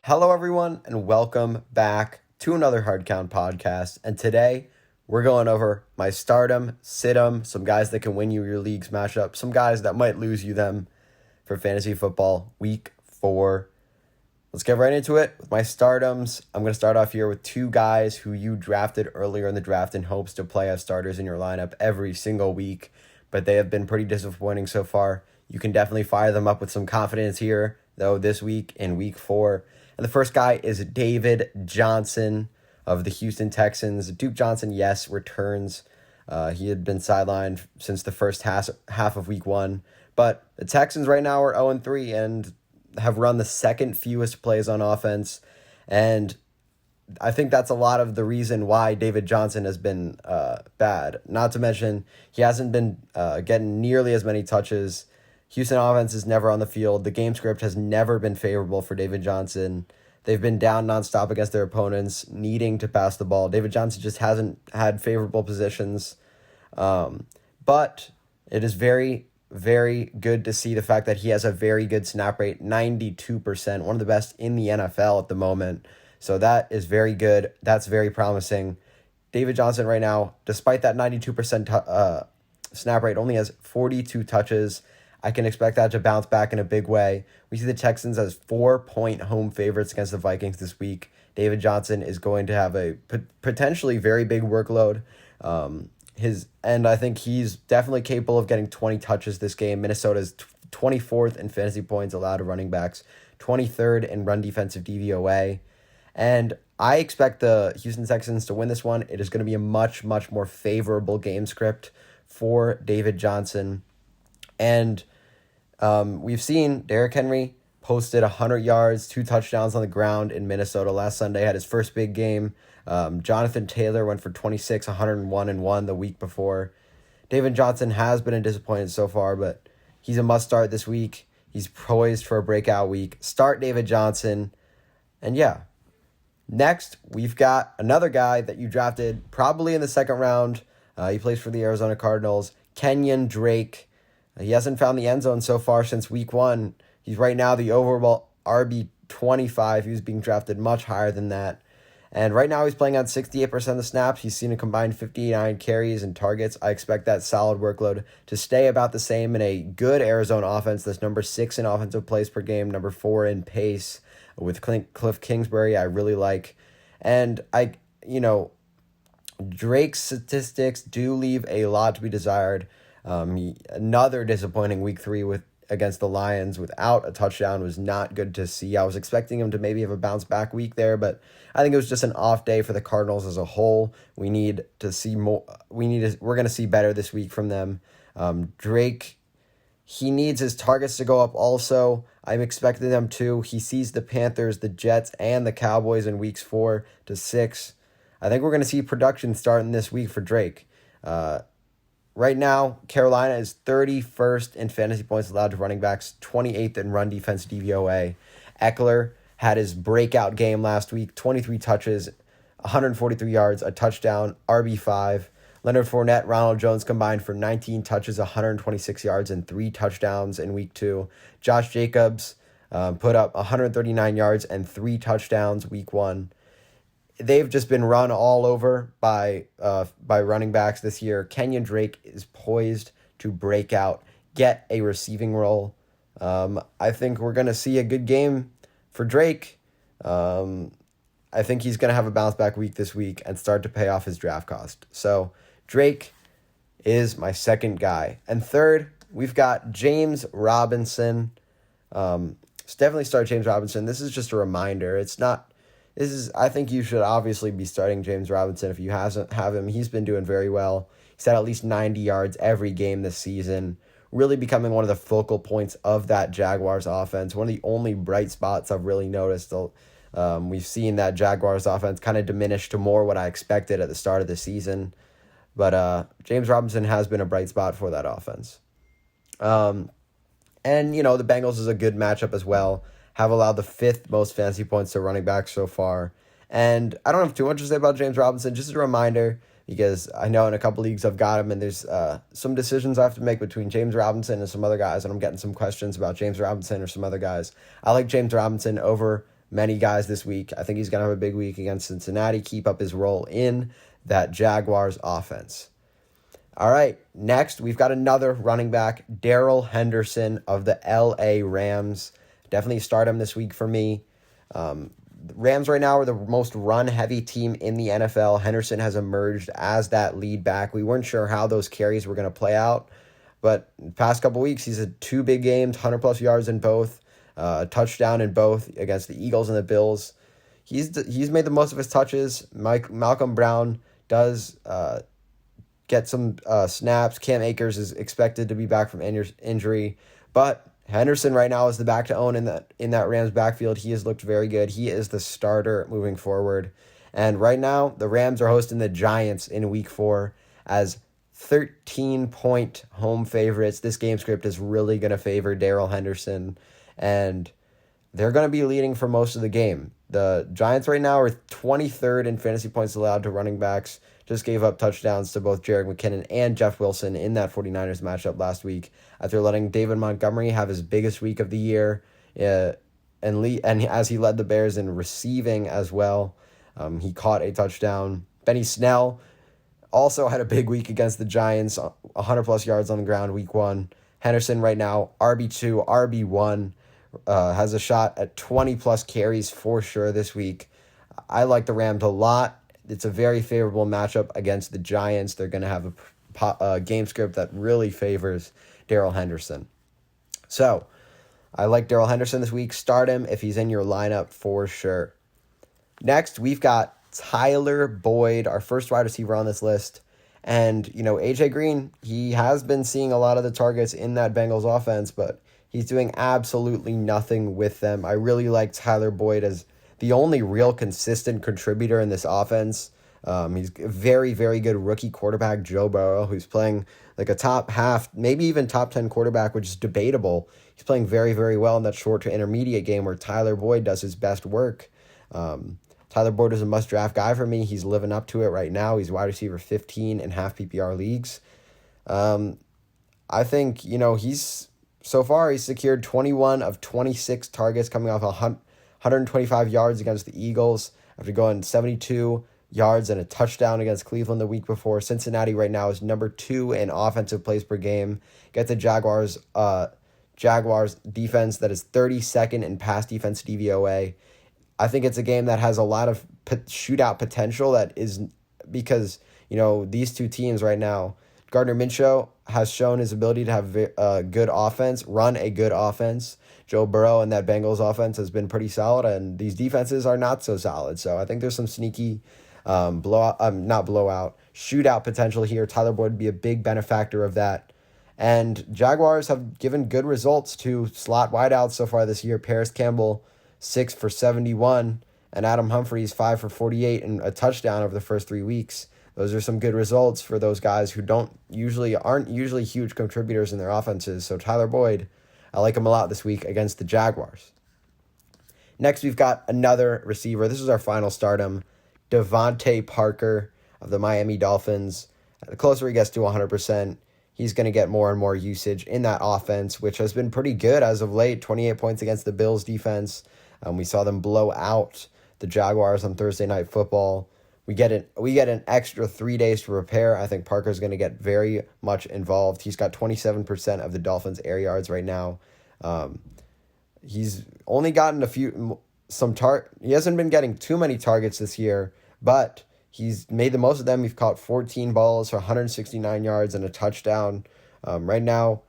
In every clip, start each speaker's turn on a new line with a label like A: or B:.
A: Hello, everyone, and welcome back to another Hard Count podcast. And today we're going over my stardom, situm, some guys that can win you your leagues matchup, some guys that might lose you them for fantasy football week 4. Let's get right into it with my stardoms. I'm going to start off here with two guys who you drafted earlier in the draft in hopes to play as starters in your lineup every single week, but they have been pretty disappointing so far. You can definitely fire them up with some confidence here, though, this week in week 4. And the first guy is David Johnson of the Houston Texans. Duke Johnson, yes, returns. He had been sidelined since the first half of week 1. But the Texans right now are 0-3 and have run the second fewest plays on offense. And I think that's a lot of the reason why David Johnson has been bad. Not to mention, he hasn't been getting nearly as many touches. Houston offense is never on the field. The game script has never been favorable for David Johnson. They've been down nonstop against their opponents, needing to pass the ball. David Johnson just hasn't had favorable positions. But it is very, very good to see the fact that he has a very good snap rate, 92%, one of the best in the NFL at the moment. So that is very good. That's very promising. David Johnson right now, despite that 92% snap rate, only has 42 touches. I can expect that to bounce back in a big way. We see the Texans as 4-point home favorites against the Vikings this week. David Johnson is going to have a potentially very big workload. And I think he's definitely capable of getting 20 touches this game. Minnesota's 24th in fantasy points allowed to running backs, 23rd in run defensive DVOA. And I expect the Houston Texans to win this one. It is going to be a much, much more favorable game script for David Johnson. And we've seen Derrick Henry posted 100 yards, 2 touchdowns on the ground in Minnesota last Sunday, had his first big game. Jonathan Taylor went for 26, 101, and 1 the week before. David Johnson has been a disappointment so far, but he's a must-start this week. He's poised for a breakout week. Start David Johnson. And yeah, next we've got another guy that you drafted probably in the second round. He plays for the Arizona Cardinals, Kenyan Drake. He hasn't found the end zone so far since week 1. He's right now the overall RB25. He was being drafted much higher than that. And right now he's playing on 68% of the snaps. He's seen a combined 59 carries and targets. I expect that solid workload to stay about the same in a good Arizona offense that's number 6 in offensive plays per game, number 4 in pace with Cliff Kingsbury. I really like. And Drake's statistics do leave a lot to be desired. Another disappointing week 3 against the Lions without a touchdown was not good to see. I was expecting him to maybe have a bounce back week there, but I think it was just an off day for the Cardinals as a whole. We need to see more. We're going to see better this week from them. Drake, he needs his targets to go up also. I'm expecting them to. He sees the Panthers, the Jets, and the Cowboys in weeks 4 to 6. I think we're going to see production starting this week for Drake. Right now, Carolina is 31st in fantasy points allowed to running backs, 28th in run defense DVOA. Eckler had his breakout game last week, 23 touches, 143 yards, a touchdown, RB5. Leonard Fournette, Ronald Jones combined for 19 touches, 126 yards, and 3 touchdowns in week 2. Josh Jacobs put up 139 yards and 3 touchdowns week 1. They've just been run all over by running backs this year. Kenyan Drake is poised to break out, get a receiving role. I think we're going to see a good game for Drake. I think he's going to have a bounce back week this week and start to pay off his draft cost. So Drake is my second guy. And third, we've got James Robinson. Definitely start James Robinson. This is just a reminder. I think you should obviously be starting James Robinson if you have him. He's been doing very well. He's had at least 90 yards every game this season, really becoming one of the focal points of that Jaguars offense. One of the only bright spots I've really noticed. We've seen that Jaguars offense kind of diminish to more what I expected at the start of the season. But James Robinson has been a bright spot for that offense. And, the Bengals is a good matchup as well. Have allowed the 5th most fantasy points to running backs so far. And I don't have too much to say about James Robinson. Just a reminder, because I know in a couple leagues I've got him, and there's some decisions I have to make between James Robinson and some other guys, and I'm getting some questions about James Robinson or some other guys. I like James Robinson over many guys this week. I think he's going to have a big week against Cincinnati, keep up his role in that Jaguars offense. All right, next we've got another running back, Darrell Henderson of the LA Rams. Definitely start him this week for me. Rams right now are the most run-heavy team in the NFL. Henderson has emerged as that lead back. We weren't sure how those carries were going to play out, but the past couple weeks, he's had 2 big games, 100-plus yards in both, a touchdown in both against the Eagles and the Bills. He's made the most of his touches. Malcolm Brown does get some snaps. Cam Akers is expected to be back from injury, but Henderson right now is the back to own in that Rams backfield. He has looked very good. He is the starter moving forward. And right now, the Rams are hosting the Giants in Week 4 as 13-point home favorites. This game script is really going to favor Darrell Henderson, and they're going to be leading for most of the game. The Giants right now are 23rd in fantasy points allowed to running backs. Just gave up touchdowns to both Jerick McKinnon and Jeff Wilson in that 49ers matchup last week after letting David Montgomery have his biggest week of the year, and as he led the Bears in receiving as well. He caught a touchdown. Benny Snell also had a big week against the Giants, 100-plus yards on the ground week 1. Henderson right now, RB2, RB1, has a shot at 20-plus carries for sure this week. I like the Rams a lot. It's a very favorable matchup against the Giants. They're going to have a game script that really favors Darrell Henderson. So, I like Darrell Henderson this week. Start him if he's in your lineup for sure. Next, we've got Tyler Boyd, our first wide receiver on this list. And, A.J. Green, he has been seeing a lot of the targets in that Bengals offense, but he's doing absolutely nothing with them. I really like Tyler Boyd as the only real consistent contributor in this offense. He's a very, very good rookie quarterback, Joe Burrow, who's playing like a top half, maybe even top 10 quarterback, which is debatable. He's playing very, very well in that short to intermediate game where Tyler Boyd does his best work. Tyler Boyd is a must-draft guy for me. He's living up to it right now. He's wide receiver 15 in half PPR leagues. I think, he's secured 21 of 26 targets coming off 125 yards against the Eagles after going 72 yards and a touchdown against Cleveland the week before. Cincinnati right now is number 2 in offensive plays per game. Get the Jaguars defense that is 32nd in pass defense DVOA. I think it's a game that has a lot of shootout potential. That is because, these two teams right now, Gardner Minshew has shown his ability to have a good offense, run a good offense. Joe Burrow and that Bengals offense has been pretty solid, and these defenses are not so solid. So I think there's some sneaky shootout potential here. Tyler Boyd would be a big benefactor of that. And Jaguars have given good results to slot wideouts so far this year. Paris Campbell, 6 for 71, and Adam Humphries, 5 for 48, and a touchdown over the first 3 weeks. Those are some good results for those guys who aren't usually huge contributors in their offenses. So Tyler Boyd, I like him a lot this week against the Jaguars. Next, we've got another receiver. This is our final stardom, Devante Parker of the Miami Dolphins. The closer he gets to 100%, he's going to get more and more usage in that offense, which has been pretty good as of late. 28 points against the Bills defense. We saw them blow out the Jaguars on Thursday Night Football. We get an extra 3 days to prepare. I think Parker's going to get very much involved. He's got 27% of the Dolphins' air yards right now. He's only gotten he hasn't been getting too many targets this year, but he's made the most of them. He's caught 14 balls for 169 yards and a touchdown. Right now,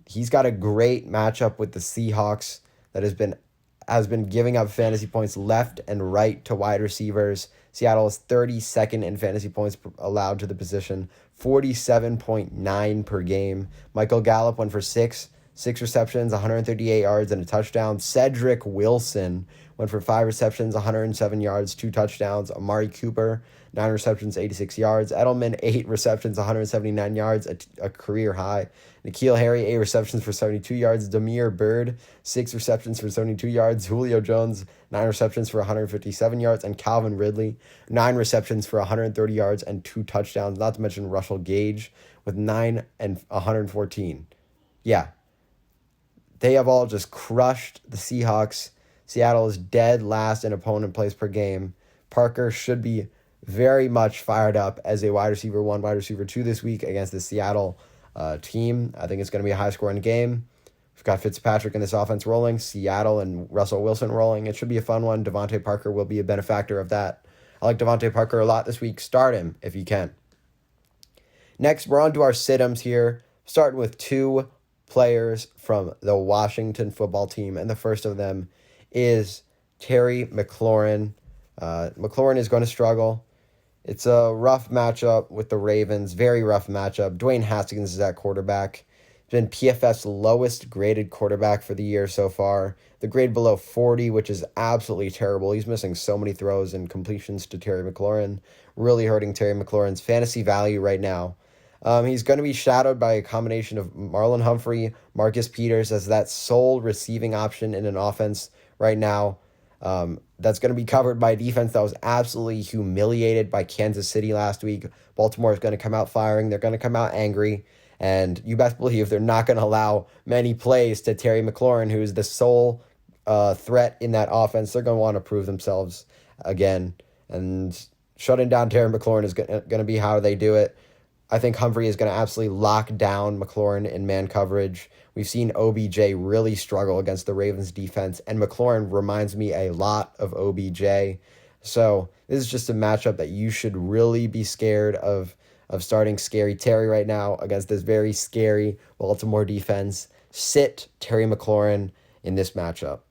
A: he's got a great matchup with the Seahawks that has been giving up fantasy points left and right to wide receivers. Seattle is 32nd in fantasy points allowed to the position, 47.9 per game. Michael Gallup went for 6 receptions, 138 yards, and a touchdown. Cedric Wilson went for 5 receptions, 107 yards, 2 touchdowns. Amari Cooper, 9 receptions, 86 yards. Edelman, 8 receptions, 179 yards, a career high. N'Keal Harry, 8 receptions for 72 yards. Damiere Byrd, 6 receptions for 72 yards. Julio Jones, 9 receptions for 157 yards. And Calvin Ridley, 9 receptions for 130 yards and 2 touchdowns. Not to mention Russell Gage with 9 and 114. Yeah. They have all just crushed the Seahawks. Seattle is dead last in opponent plays per game. Parker should be very much fired up as a wide receiver 1, wide receiver 2 this week against the Seattle team. I think it's going to be a high-scoring game. We've got Fitzpatrick in this offense rolling, Seattle and Russell Wilson rolling. It should be a fun one. Devante Parker will be a benefactor of that. I like Devante Parker a lot this week. Start him if you can. Next, we're on to our sit-ems here, starting with 2 players from the Washington football team, and the first of them is Terry McLaurin. McLaurin is going to struggle. It's a rough matchup with the Ravens, very rough matchup. Dwayne Haskins is at quarterback. He's been PFF's lowest graded quarterback for the year so far. The grade below 40, which is absolutely terrible. He's missing so many throws and completions to Terry McLaurin, really hurting Terry McLaurin's fantasy value right now. He's going to be shadowed by a combination of Marlon Humphrey, Marcus Peters as that sole receiving option in an offense right now. That's going to be covered by a defense that was absolutely humiliated by Kansas City last week. Baltimore is going to come out firing. They're going to come out angry. And you best believe they're not going to allow many plays to Terry McLaurin, who is the sole threat in that offense. They're going to want to prove themselves again. And shutting down Terry McLaurin is going to be how they do it. I think Humphrey is going to absolutely lock down McLaurin in man coverage. We've seen OBJ really struggle against the Ravens defense, and McLaurin reminds me a lot of OBJ. So this is just a matchup that you should really be scared of starting Scary Terry right now against this very scary Baltimore defense. Sit Terry McLaurin in this matchup.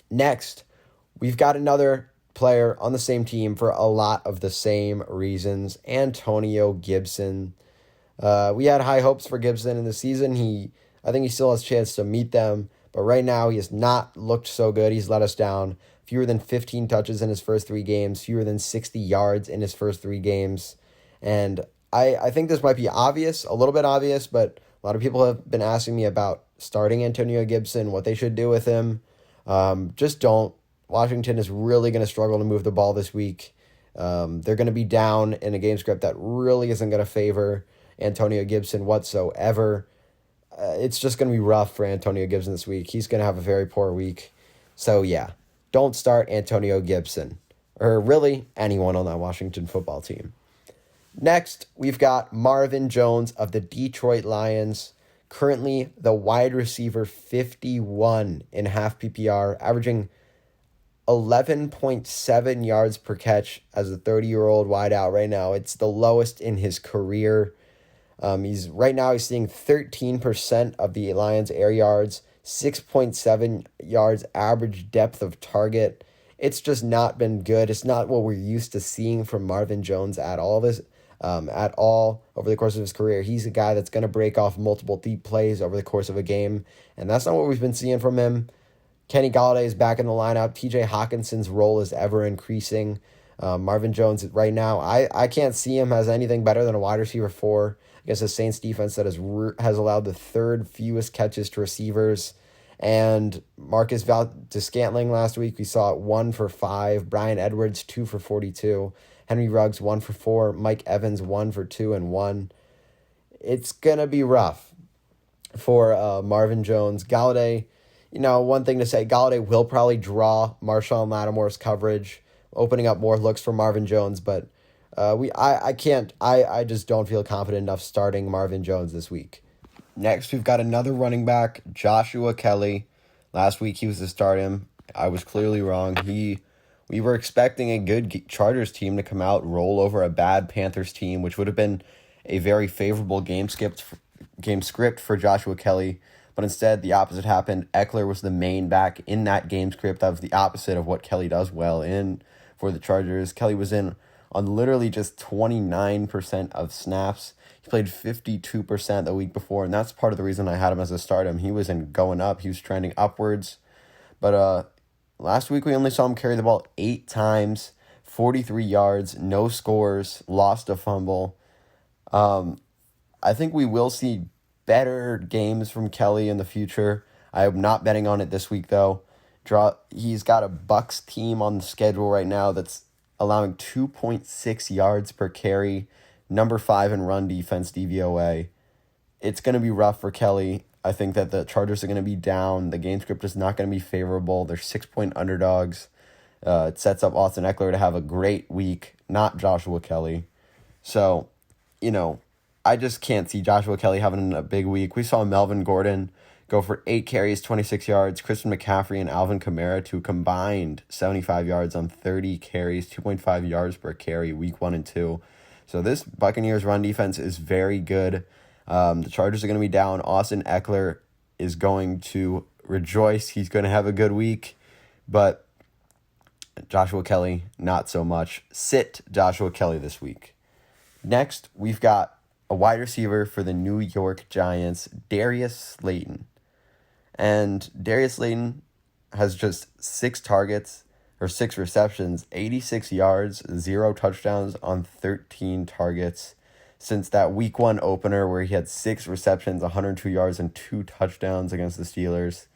A: Next, we've got another player on the same team for a lot of the same reasons, Antonio Gibson. We had high hopes for Gibson in the season. I think he still has a chance to meet them, but right now he has not looked so good. He's let us down. Fewer than 15 touches in his first 3 games, fewer than 60 yards in his first 3 games. And I think this might be obvious, a little bit obvious, but a lot of people have been asking me about starting Antonio Gibson, what they should do with him. Just don't. Washington is really going to struggle to move the ball this week. They're going to be down in a game script that really isn't going to favor Antonio Gibson whatsoever. It's just going to be rough for Antonio Gibson this week. He's going to have a very poor week. So, yeah, don't start Antonio Gibson, or really anyone on that Washington football team. Next, we've got Marvin Jones of the Detroit Lions, currently the wide receiver 51 in half PPR, averaging 11.7 yards per catch as a 30-year-old wideout right now. It's the lowest in his career. He's seeing 13% of the Lions' air yards, 6.7 yards average depth of target. It's just not been good. It's not what we're used to seeing from Marvin Jones at all over the course of his career. He's a guy that's going to break off multiple deep plays over the course of a game, and that's not what we've been seeing from him. Kenny Golladay is back in the lineup. TJ Hawkinson's role is ever increasing. Marvin Jones right now, I can't see him as anything better than a wide receiver 4 against the Saints defense that has allowed the 3rd fewest catches to receivers. And Marcus Valdes-Scantling last week, we saw it 1 for 5. Brian Edwards 2 for 42. Henry Ruggs 1 for 4. Mike Evans 1 for 2 and 1. It's gonna be rough for Marvin Jones. Golladay, one thing to say, Golladay will probably draw Marshawn Lattimore's coverage, opening up more looks for Marvin Jones, but I just don't feel confident enough starting Marvin Jones this week. Next, we've got another running back, Joshua Kelley. Last week he was to start him. I was clearly wrong. We were expecting a good Chargers team to come out, roll over a bad Panthers team, which would have been a very favorable game script for Joshua Kelley. But instead, the opposite happened. Eckler was the main back in that game script. That was the opposite of what Kelley does well in for the Chargers. Kelley was in on literally just 29% of snaps. He played 52% the week before, and that's part of the reason I had him as a stardom. He wasn't going up. He was trending upwards. But last week, we only saw him carry the ball 8 times, 43 yards, no scores, lost a fumble. I think we will see better games from Kelley in the future. I am not betting on it this week, though. He's got a Bucks team on the schedule right now that's allowing 2.6 yards per carry, number 5 in run defense DVOA. It's going to be rough for Kelley. I think that the Chargers are going to be down. The game script is not going to be favorable. They're 6-point underdogs. It sets up Austin Eckler to have a great week, not Joshua Kelley. So, I just can't see Joshua Kelley having a big week. We saw Melvin Gordon go for 8 carries, 26 yards. Christian McCaffrey and Alvin Kamara to combined 75 yards on 30 carries, 2.5 yards per carry, week 1 and 2. So this Buccaneers run defense is very good. The Chargers are going to be down. Austin Eckler is going to rejoice. He's going to have a good week. But Joshua Kelley, not so much. Sit Joshua Kelley this week. Next, we've got a wide receiver for the New York Giants, Darius Slayton. And Darius Slayton has just 6 receptions, 86 yards, 0 touchdowns on 13 targets since that week 1 opener where he had 6 receptions, 102 yards, and 2 touchdowns against the Steelers.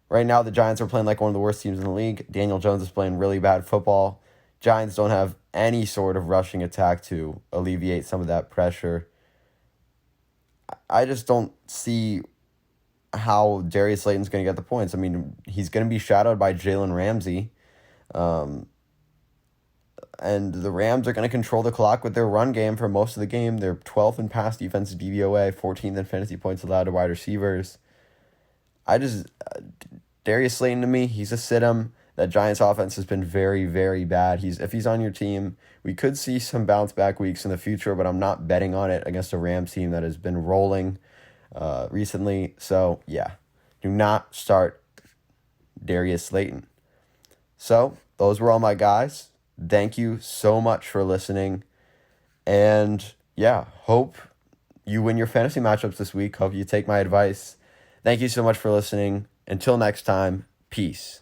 A: Right now, the Giants are playing like one of the worst teams in the league. Daniel Jones is playing really bad football. Giants don't have any sort of rushing attack to alleviate some of that pressure. I just don't see how Darius Slayton's going to get the points. I mean, he's going to be shadowed by Jalen Ramsey. And the Rams are going to control the clock with their run game for most of the game. They're 12th in pass defense DVOA, 14th in fantasy points allowed to wide receivers. Darius Slayton to me, he's a sit-em. That Giants offense has been very, very bad. If he's on your team, we could see some bounce back weeks in the future, but I'm not betting on it against a Rams team that has been rolling recently. So, yeah, do not start Darius Slayton. So, those were all my guys. Thank you so much for listening. And, yeah, hope you win your fantasy matchups this week. Hope you take my advice. Thank you so much for listening. Until next time, peace.